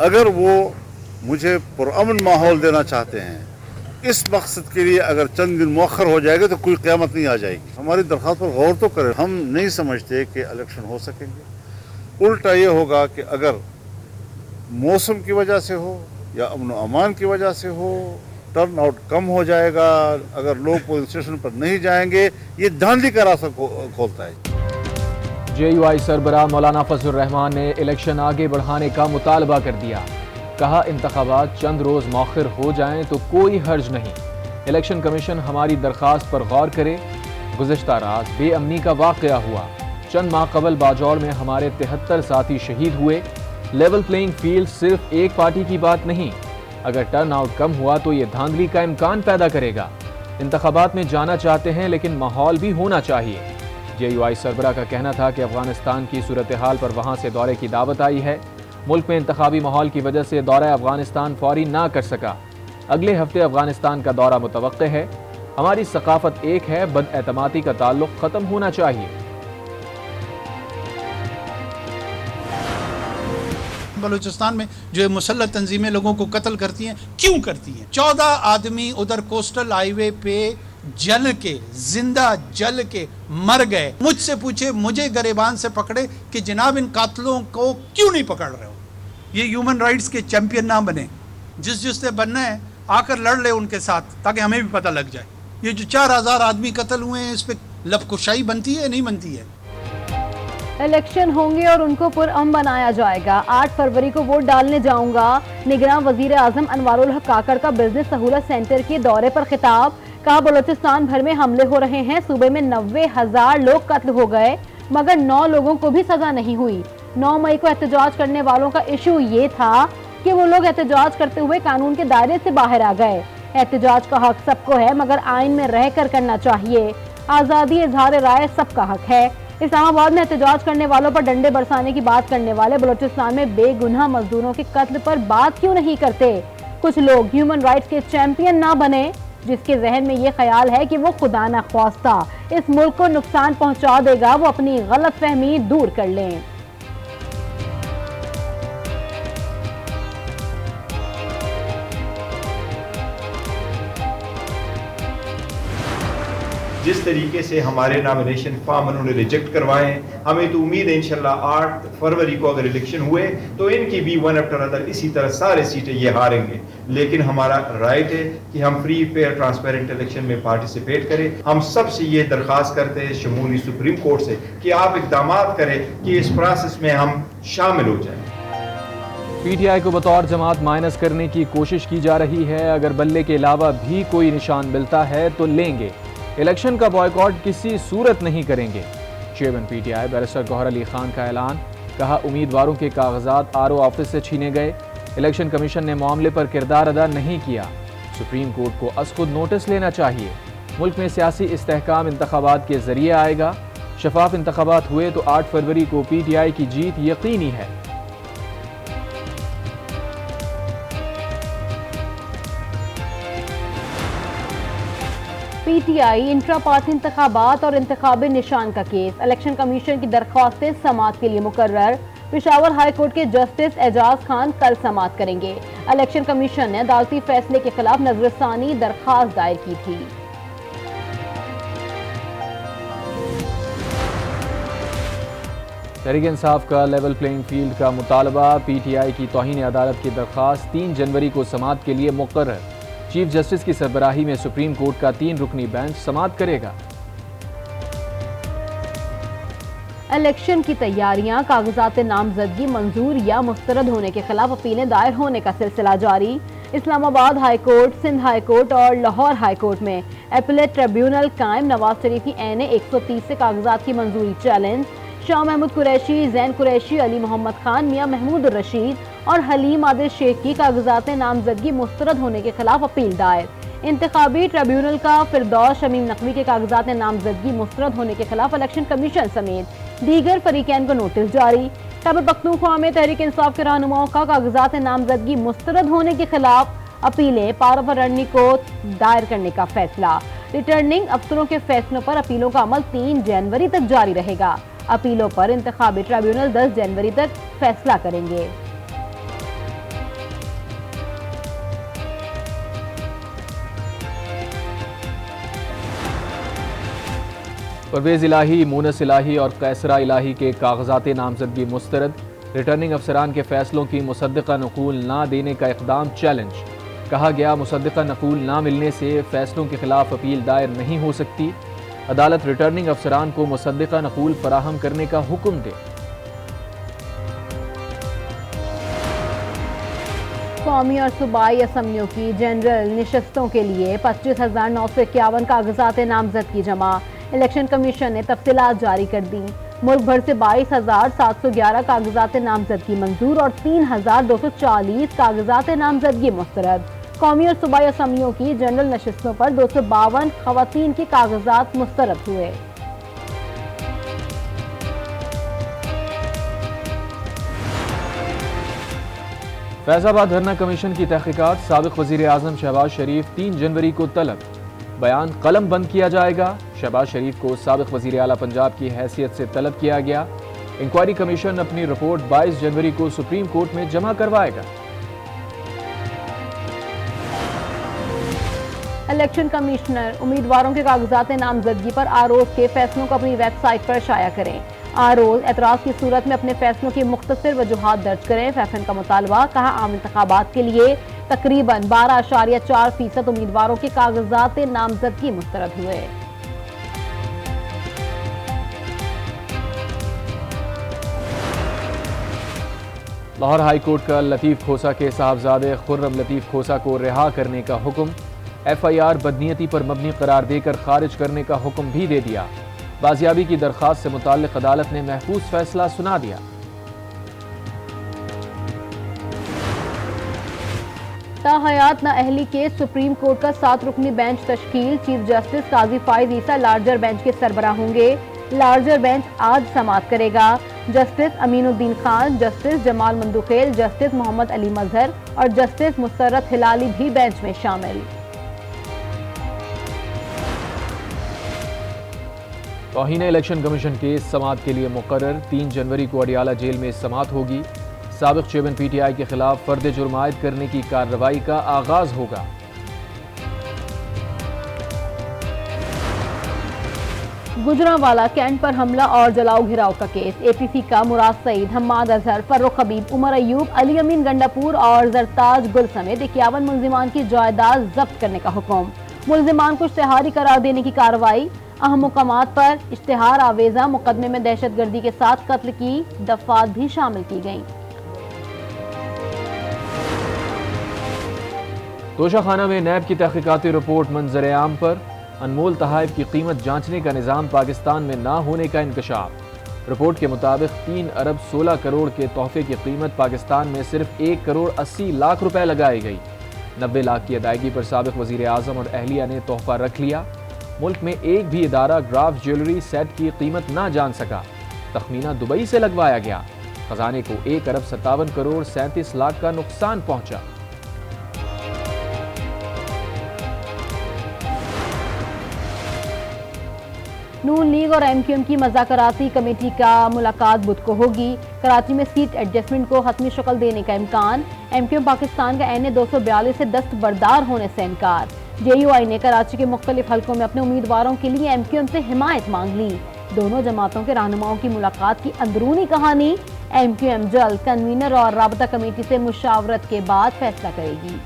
अगर वो मुझे पुरअमन माहौल देना चाहते हैं, इस मकसद के लिए अगर चंद दिन मौखर हो जाएगा तो कोई क़यामत नहीं आ जाएगी। हमारी दरख्वास्त पर गौर तो करें। हम नहीं समझते कि इलेक्शन हो सकेंगे। उल्टा ये होगा कि अगर मौसम की वजह से हो या अमन अमान की वजह से हो, टर्न आउट कम हो जाएगा। अगर लोग पोलिंग स्टेशन पर नहीं जाएंगे, ये धांधली का रास्ता खोलता है। JUI सरबराह मौलाना फजलुर रहमान ने इलेक्शन आगे बढ़ाने का मुतालबा कर दिया। कहा, इंतखाबात चंद रोज मौखर हो जाएं तो कोई हर्ज नहीं। इलेक्शन कमीशन हमारी दरख्वास्त पर गौर करे। गुज़िश्ता रात बेअमनी का वाक़या हुआ। चंद माह कबल बाजौड़ में हमारे 73 साथी शहीद हुए। लेवल प्लेइंग फील्ड सिर्फ एक पार्टी की बात नहीं। अगर टर्न आउट कम हुआ तो ये धांधली का इम्कान पैदा करेगा। इंतखाबात में जाना चाहते हैं लेकिन माहौल भी होना चाहिए। JUI सरबराह का कहना था कि अफगानिस्तान की सूरत हाल पर वहाँ से दौरे की दावत आई है। मुल्क में इंतखाबी माहौल की वजह से दौरा अफगानिस्तान फौरी ना कर सका। अगले हफ्ते अफगानिस्तान का दौरा मुतवक्के है। हमारी सकाफत एक है, बदएतमादी का ताल्लुक ख़त्म होना चाहिए। बलूचिस्तान में जो मुसल्लह तंजीमें लोगों को कत्ल करती हैं, क्यों करती हैं? 14 आदमी उधर कोस्टल हाईवे पे जल के, जिंदा जल के मर गए। मुझसे पूछे, मुझे गरेबान से पकड़े कि जनाब इन कातलों को क्यों नहीं पकड़ रहे हो? ये ह्यूमन राइट्स के चैंपियन ना बने। जिसने बनना है आकर लड़ ले उनके साथ, ताकि हमें भी पता लग जाए। ये जो 4000 आदमी कत्ल हुए हैं, इस पर लबकुशाई बनती है नहीं बनती है? इलेक्शन होंगे और उनको पुरअमन बनाया जाएगा। 8 फरवरी को वोट डालने जाऊंगा। निगरान वजीर आजम अनवारुल हक काकड़ का बिजनेस सहूलत सेंटर के दौरे पर खिताब। कहा, बलूचिस्तान भर में हमले हो रहे हैं। सूबे में 90,000 लोग कत्ल हो गए मगर 9 लोगों को भी सजा नहीं हुई। 9 मई को एहतजाज करने वालों का इशू ये था कि वो लोग एहतजाज करते हुए कानून के दायरे से बाहर आ गए। एहतजाज का हक सबको है मगर आइन में रहकर करना चाहिए। आज़ादी इजहार राय सबका हक है। इस्लामाबाद में एहतजाज करने वालों पर डंडे बरसाने की बात करने वाले बलूचिस्तान में बेगुनाह मजदूरों के कत्ल पर बात क्यों नहीं करते? कुछ लोग ह्यूमन राइट्स के चैंपियन ना बने जिसके जहन में ये ख्याल है कि वो खुदा न ख्वास्ता इस मुल्क को नुकसान पहुंचा देगा, वो अपनी गलत फहमी दूर कर लें। जिस तरीके से हमारे नॉमिनेशन फॉर्म उन्होंने रिजेक्ट करवाए, हमें तो उम्मीद है इंशाल्लाह 8 फरवरी को अगर इलेक्शन हुए तो इनकी भी वन आफ्टर अदर इसी तरह सारे सीटें ये हारेंगे। लेकिन हमारा राइट है कि हम फ्री फेयर ट्रांसपेरेंट इलेक्शन में पार्टिसिपेट करें। हम सबसे ये दरख्वास्त करते हैं शमूली सुप्रीम कोर्ट से कि आप इकदाम करें कि इस प्रोसेस में हम शामिल हो जाएं। PTI को बतौर जमात माइनस करने की कोशिश की जा रही है। अगर बल्ले के अलावा भी कोई निशान मिलता है तो लेंगे। इलेक्शन का बॉयकॉट किसी सूरत नहीं करेंगे। Chairman PTI barrister Gohar Ali Khan का ऐलान। कहा, उम्मीदवारों के कागजात RO ऑफिस से छीने गए। इलेक्शन कमीशन ने मामले पर किरदार अदा नहीं किया। सुप्रीम कोर्ट को अज़-खुद नोटिस लेना चाहिए। मुल्क में सियासी इस्तेहकाम इंतखाबात के जरिए आएगा। शफाफ इंतखाबात हुए तो 8 फरवरी को PTI की जीत यकीनी है। PTI इंट्रा पार्टी इंतखाबात और इंतखाबी निशान का केस। इलेक्शन कमीशन की दरख्वास्तें समाअत के लिए मुकर्रर। पेशावर हाई कोर्ट के जस्टिस एजाज खान कल समाअत करेंगे। इलेक्शन कमीशन ने अदालती फैसले के खिलाफ नजरसानी दरख्वास्त दायर की थी। तहरीक इंसाफ का लेवल प्लेइंग फील्ड का मुतालबा। PTI की तौहीन अदालत की दरख्वास्त 3 जनवरी को समाअत के लिए मुकर्रर। चीफ जस्टिस की सरबराही में सुप्रीम कोर्ट का 3 रुकनी बेंच समाअत करेगा। इलेक्शन की तैयारियां, कागजात नामजदगी मंजूर या मुस्तरद होने के खिलाफ अपीलें दायर होने का सिलसिला जारी। Islamabad high court, Sindh high court और लाहौर हाई कोर्ट में एपलेट ट्रिब्यूनल कायम। नवाज शरीफ की NA 130 से कागजात की मंजूरी चैलेंज। शाह महमूद कुरैशी, जैन कुरैशी, अली मोहम्मद खान, मियां महमूद रशीद और हलीम आदिल शेख की कागजात नामजदगी मुस्तरद होने के खिलाफ अपील दायर। इंतखाबी ट्रिब्यूनल का फिरदौस शमीम नकवी के कागजात नामजदगी मुस्तरद होने के खिलाफ इलेक्शन कमीशन समेत दीगर फरीकैन को नोटिस जारी। खैबर पख्तूनख्वा में तहरीक इंसाफ के रहनुमाओं का कागजात नामजदगी मुस्तरद होने के खिलाफ अपीलें पारवरणी को दायर करने का फैसला। रिटर्निंग अफसरों के फैसलों पर अपीलों का अमल 3 जनवरी तक जारी रहेगा। अपीलों पर इंतखाबी ट्रिब्यूनल 10 जनवरी तक फैसला करेंगे। परवेज़ इलाही, मूनस इलाही और कैसरा इलाही के कागजात नामजदगी मुस्तरद। रिटर्निंग अफसरान के फैसलों की मुसद्दक़ा नकूल ना देने का इक़दाम चैलेंज। कहा गया मुसद्दक़ा नकूल ना मिलने से फैसलों के खिलाफ अपील दायर नहीं हो सकती। अदालत रिटर्निंग अफसरान को मुसद्दक़ा नकूल फराहम करने का हुक्म दे। कौमी और सूबाई असम्बलियों की जनरल नशस्तों के लिए 25,951 कागजात नामजदगी जमा। इलेक्शन कमीशन ने तफसीलात जारी कर दी। मुल्क भर से 22,711 कागजात नामजदगी मंजूर और 3,240 कागजात नामजदगी मुस्तरद। कौमी और सूबाई असम्बलियों की जनरल नशस्तों पर 252 खवातीन के कागजात मुस्तरद हुए। फैजाबाद धरना कमीशन की तहकीकात। साबिक वजीर आजम शहबाज शरीफ 3 जनवरी को तलब। बयान कलम बंद किया जाएगा। शहबाज शरीफ को साबिक वजीर आला पंजाब की हैसियत से तलब किया गया। इंक्वायरी कमीशन अपनी रिपोर्ट 22 जनवरी को सुप्रीम कोर्ट में जमा करवाएगा। इलेक्शन कमिश्नर उम्मीदवारों के कागजात नामजदगी पर आरोज के फैसलों को अपनी वेबसाइट पर शाया करें। आरोज एतराज की सूरत में अपने फैसलों की मुख्तसर वजूहात दर्ज करें। फैफन का मुतालबा। कहा आम इंतखाबात के लिए तकरीबन 12.4% उम्मीदवारों के कागजात नामजदगी मुस्तरद हुए। लाहौर हाई कोर्ट का लतीफ़ खोसा के साहबजादे खुर्रम लतीफ़ खोसा को रिहा करने का हुक्म। FIR बदनीयती पर मबनी करार देकर खारिज करने का हुक्म भी दे दिया। बाजियाबी की दरख्वास्त से मुताल्लिक अदालत ने महफूज फैसला सुना दिया। ताहयात नाअहली के सुप्रीम कोर्ट का 7 रुकनी बेंच तश्कील। Chief Justice Qazi Faez Isa larger bench के सरबराह होंगे। लार्जर बेंच आज समाअत करेगा। Justice Aminuddin Khan, Justice Jamal Mandokhail, Justice Mohammad Ali Mazhar और जस्टिस मुसर्रत हिलाली भी बेंच में शामिल। तौहीन इलेक्शन कमीशन के समाअत के लिए मुकर्रर 3 जनवरी को अडियाला जेल में समाअत होगी। साबिक चेयरमैन PTI के खिलाफ फर्द जुर्म आयद करने की कार्रवाई का आगाज होगा। गुजरांवाला कैंट पर हमला और जलाओ घिराव का केस। APC का मुराद सईद, हम्माद अजहर, फर्रुख हबीब, उमर अयूब, अली अमीन गंडापुर और जरताज गुल समेत 51 मुल्जिमान की जायदाद जब्त करने का हुक्म। मुल्जिमान को इश्तिहारी करार देने की कार्रवाई। अहम मुकामात पर इश्तिहार आवेजा। मुकदमे में दहशतगर्दी के साथ कत्ल की दफात भी शामिल की गई। तोशाखाना में नैब की तहकीकाती रिपोर्ट मंजर आम पर। अनमोल तहाइफ की कीमत जांचने का निज़ाम पाकिस्तान में ना होने का इंकशाफ। रिपोर्ट के मुताबिक 3 अरब 16 करोड़ के तोहफे की कीमत पाकिस्तान में सिर्फ 1 करोड़ 80 लाख रुपए लगाई गई। 90 लाख की अदायगी पर साबिक वजीर आजम और अहलिया ने तोहफा रख लिया। मुल्क में एक भी इदारा ग्राफ ज्वेलरी सेट की कीमत ना जान सका। तखमीना दुबई से लगवाया गया। खजाने को 1 अरब 57 करोड़ 37 लाख का नुकसान पहुंचा। नून लीग और MQM की मज़ाकराती कमेटी का मुलाकात बुध को होगी। कराची में सीट एडजस्टमेंट को हतमी शक्ल देने का इम्कान। MQM पाकिस्तान का NA 242 से दस्तबरदार होने से इनकार। JUI ने कराची के मुख्तलिफ हलकों में अपने उम्मीदवारों के लिए MQM से हिमायत मांग ली। दोनों जमातों के रहनुमाओं की मुलाकात की अंदरूनी कहानी। MQM जल्द कन्वीनर और राबता कमेटी से मुशावरत के बाद फैसला करेगी।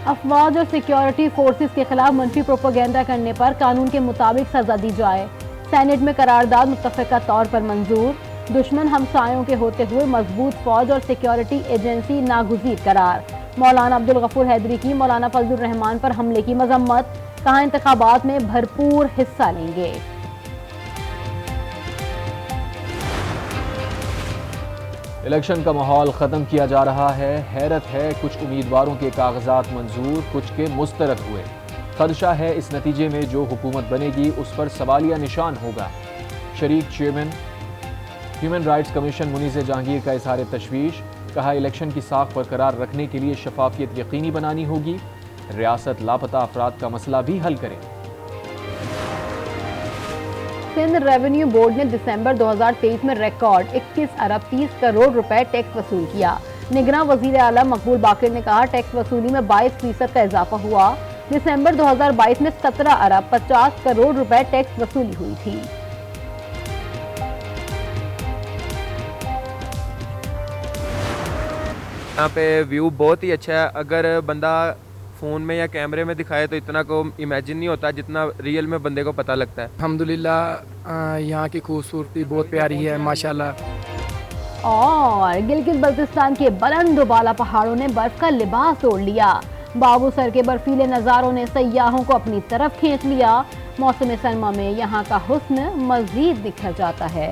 अफवाज और सिक्योरिटी फोर्सेस के खिलाफ मनफी प्रोपेगेंडा करने पर कानून के मुताबिक सजा दी जाए। सेनेट में करारदाद मुत्तफ़िका तौर पर मंजूर। दुश्मन हमसायों के होते हुए मजबूत फौज और सिक्योरिटी एजेंसी नागुज़ीर करार। मौलाना अब्दुल गफूर हैदरी की मौलाना फजलुर रहमान पर हमले की मजम्मत। कहा इंतखाबात में भरपूर हिस्सा लेंगे। इलेक्शन का माहौल ख़त्म किया जा रहा है। हैरत है, कुछ उम्मीदवारों के कागजात मंजूर, कुछ के मुस्तरद हुए। खदशा है इस नतीजे में जो हुकूमत बनेगी उस पर सवालिया निशान होगा। शरीक chairman human rights commission Munizae Jahangir का इज़हार तशवीश। कहा इलेक्शन की साख बरकरार रखने के लिए शफाफियत यकीनी बनानी होगी। रियासत लापता अफराद का मसला भी हल करे। सिंध रेवेन्यू बोर्ड ने दिसंबर 2023 में रिकॉर्ड 21 अरब 30 करोड़ रुपए टैक्स वसूल किया। निगरान वजीर आला मकबूल बाकिर ने कहा टैक्स वसूली में 22% का इजाफा हुआ। दिसंबर 2022 में 17 अरब 50 करोड़ रुपए टैक्स वसूली हुई थी। यहाँ पे व्यू बहुत ही अच्छा है। अगर बंदा फ़ोन में या कैमरे में दिखाए तो इतना को इमेजिन नहीं होता जितना रियल में बंदे को पता लगता है। अल्हम्दुलिल्लाह यहाँ की खूबसूरती बहुत प्यारी है माशाल्लाह। और गिलगित बल्तिस्तान के बुलंद बाला पहाड़ों ने बर्फ का लिबास ओढ़ लिया। बाबूसर के बर्फीले नज़ारों ने सयाहों को अपनी तरफ खींच लिया। मौसम सरमा में यहाँ का हुस्न मज़ीद निखर जाता है।